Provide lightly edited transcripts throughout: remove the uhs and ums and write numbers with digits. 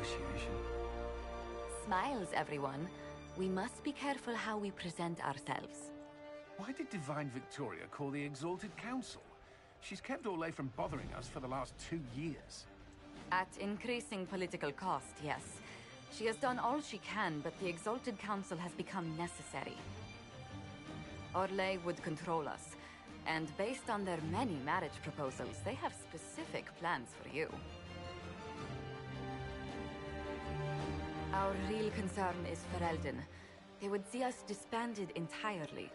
initiation. Smiles, everyone. We must be careful how we present ourselves. Why did Divine Victoria call the Exalted Council? She's kept Orlais from bothering us for the last 2 years. At increasing political cost, yes. She has done all she can, but the Exalted Council has become necessary. Orlais would control us, and based on their many marriage proposals, they have specific plans for you. Our real concern is Ferelden. They would see us disbanded entirely.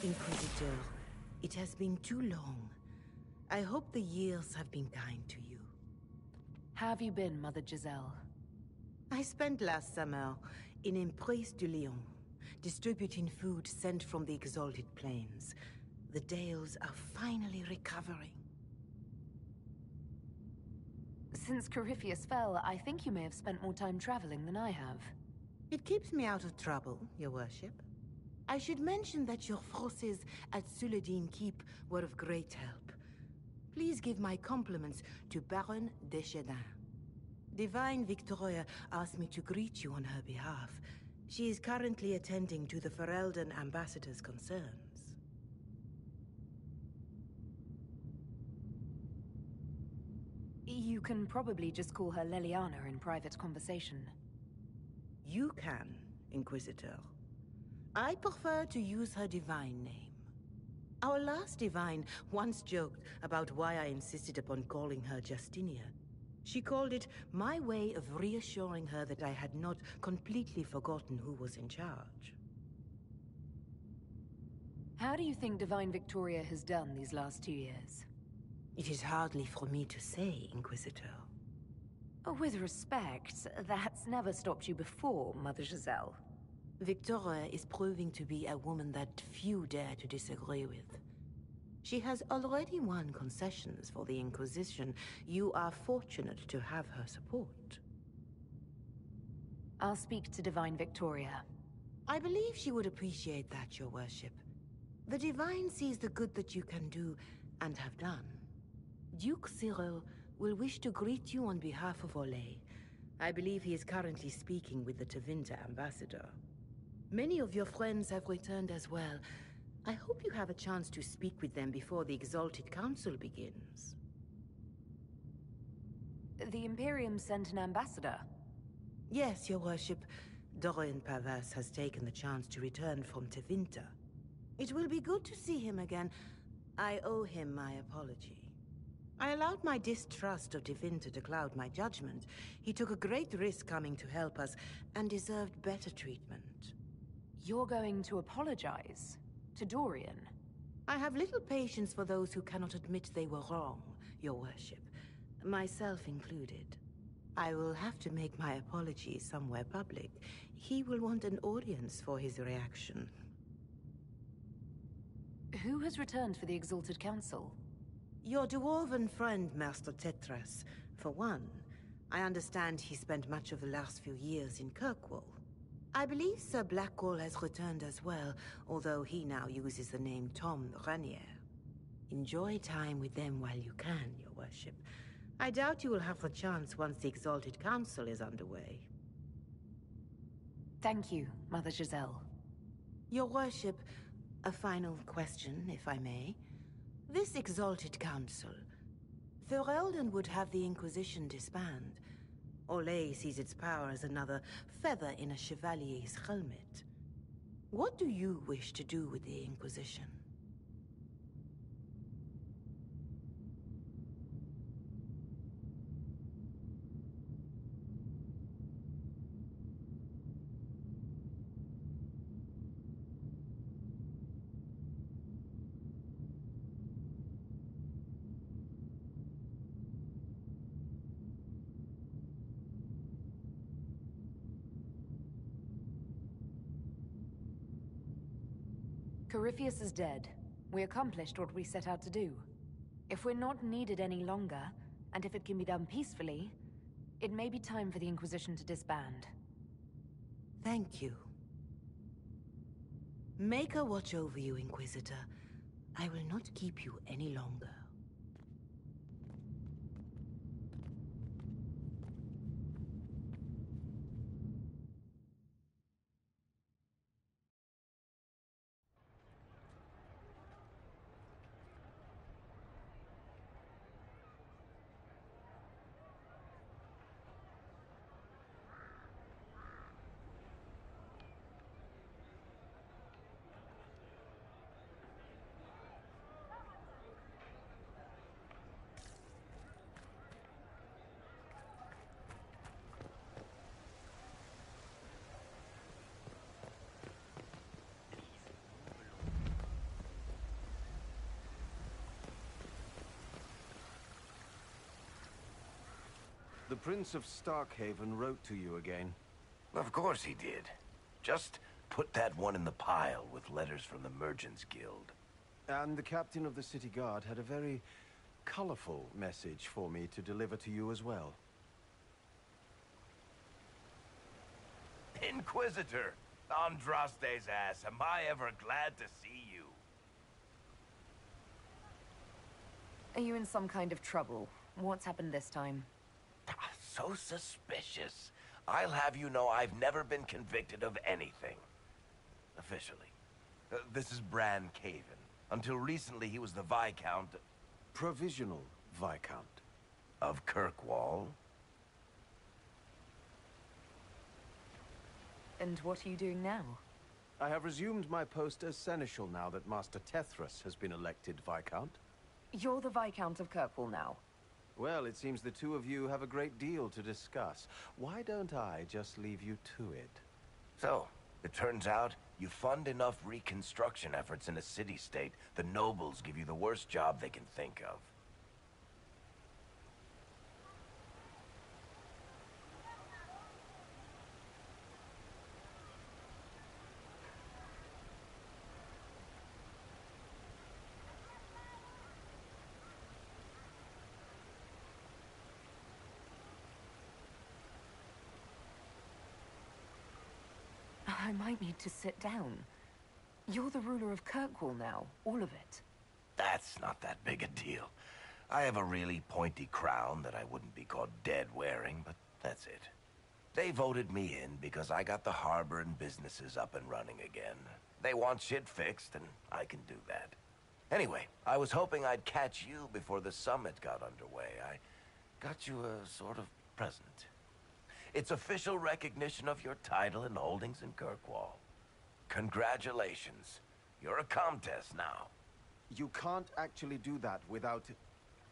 Inquisitor, it has been too long. I hope the years have been kind to you. How have you been, Mother Giselle? I spent last summer in Emprise du Lion, distributing food sent from the Exalted Plains. The Dales are finally recovering. Since Corypheus fell, I think you may have spent more time traveling than I have. It keeps me out of trouble, Your Worship. I should mention that your forces at Suladin Keep were of great help. Please give my compliments to Baron Deschedin. Divine Victoria asked me to greet you on her behalf. She is currently attending to the Ferelden ambassador's concerns. You can probably just call her Leliana in private conversation. You can, Inquisitor. I prefer to use her divine name. Our last divine once joked about why I insisted upon calling her Justinia. She called it my way of reassuring her that I had not completely forgotten who was in charge. How do you think Divine Victoria has done these last 2 years? It is hardly for me to say, Inquisitor. With respect, that's never stopped you before, Mother Giselle. Victoria is proving to be a woman that few dare to disagree with. She has already won concessions for the Inquisition. You are fortunate to have her support. I'll speak to Divine Victoria. I believe she would appreciate that, Your Worship. The Divine sees the good that you can do and have done. Duke Cyril will wish to greet you on behalf of Orlais. I believe he is currently speaking with the Tevinter ambassador. Many of your friends have returned as well. I hope you have a chance to speak with them before the Exalted Council begins. The Imperium sent an ambassador? Yes, Your Worship. Dorian Pavas has taken the chance to return from Tevinter. It will be good to see him again. I owe him my apology. I allowed my distrust of Tevinter to cloud my judgment. He took a great risk coming to help us, and deserved better treatment. You're going to apologize? To Dorian? I have little patience for those who cannot admit they were wrong, Your Worship. Myself included. I will have to make my apology somewhere public. He will want an audience for his reaction. Who has returned for the Exalted Council? Your dwarven friend, Master Tetras. For one, I understand he spent much of the last few years in Kirkwall. I believe Sir Blackwall has returned as well, although he now uses the name Tom Ranier. Enjoy time with them while you can, Your Worship. I doubt you will have the chance once the Exalted Council is underway. Thank you, Mother Giselle. Your Worship, a final question, if I may. This Exalted Council, Ferelden would have the Inquisition disband. Orlais sees its power as another feather in a chevalier's helmet. What do you wish to do with the Inquisition? Corypheus is dead. We accomplished what we set out to do. If we're not needed any longer, and if it can be done peacefully, it may be time for the Inquisition to disband. Thank you. Maker watch over you, Inquisitor. I will not keep you any longer. The Prince of Starkhaven wrote to you again. Of course he did. Just put that one in the pile with letters from the Merchants Guild. And the captain of the city guard had a very colorful message for me to deliver to you as well. Inquisitor! Andraste's ass, am I ever glad to see you? Are you in some kind of trouble? What's happened this time? So suspicious. I'll have you know I've never been convicted of anything. Officially. This is Bran Caven. Until recently, he was the Viscount... Provisional Viscount. Of Kirkwall. And what are you doing now? I have resumed my post as Seneschal now that Master Tethras has been elected Viscount. You're the Viscount of Kirkwall now. Well, it seems the two of you have a great deal to discuss. Why don't I just leave you to it? So, it turns out you fund enough reconstruction efforts in a city-state, the nobles give you the worst job they can think of. I might need to sit down. You're the ruler of Kirkwall now, all of it. That's not that big a deal. I have a really pointy crown that I wouldn't be caught dead wearing, but that's it. They voted me in because I got the harbor and businesses up and running again. They want shit fixed, and I can do that. Anyway, I was hoping I'd catch you before the summit got underway. I got you a sort of present. It's official recognition of your title and holdings in Kirkwall. Congratulations. You're a Comtesse now. You can't actually do that without...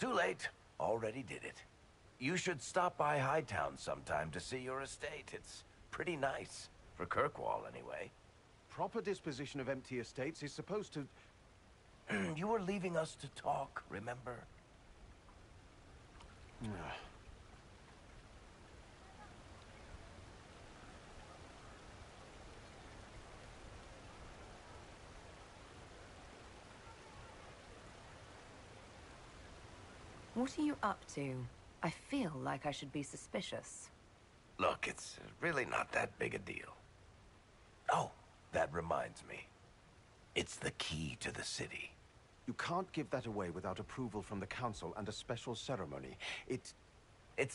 Too late. Already did it. You should stop by Hightown sometime to see your estate. It's pretty nice. For Kirkwall, anyway. Proper disposition of empty estates is supposed to... You were leaving us to talk, remember? What are you up to? I feel like I should be suspicious. Look, it's really not that big a deal. Oh, that reminds me. It's the key to the city. You can't give that away without approval from the council and a special ceremony. It's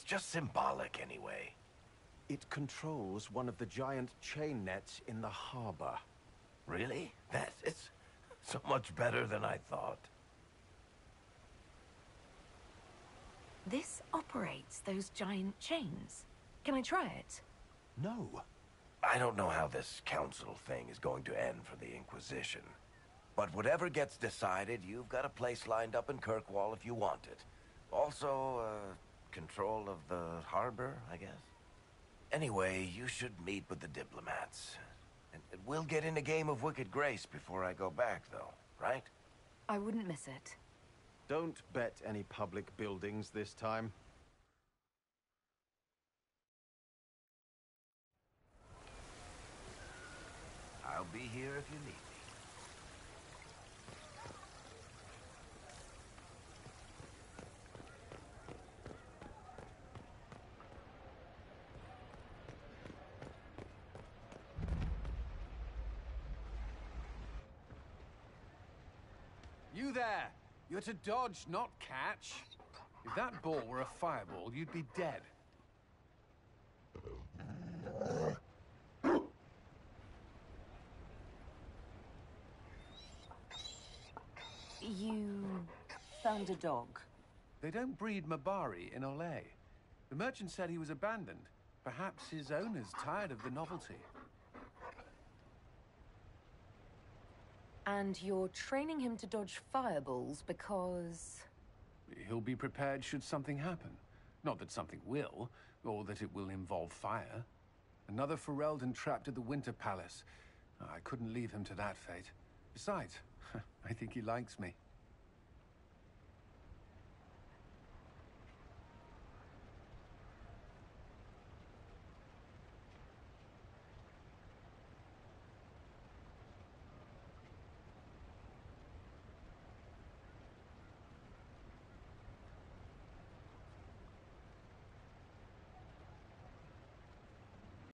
just symbolic anyway. It controls one of the giant chain nets in the harbor. Really? It's so much better than I thought. This operates those giant chains. Can I try it? No. I don't know how this council thing is going to end for the Inquisition. But whatever gets decided, you've got a place lined up in Kirkwall if you want it. Also, control of the harbor, I guess. Anyway, you should meet with the diplomats. And we'll get in a game of Wicked Grace before I go back, though, right? I wouldn't miss it. Don't bet any public buildings this time. I'll be here if you need me. You there! You're to dodge, not catch. If that ball were a fireball, you'd be dead. You found a dog? They don't breed Mabari in Olay. The merchant said he was abandoned. Perhaps his owner's tired of the novelty. And you're training him to dodge fireballs because... He'll be prepared should something happen. Not that something will, or that it will involve fire. Another Ferelden trapped at the Winter Palace. I couldn't leave him to that fate. Besides, I think he likes me.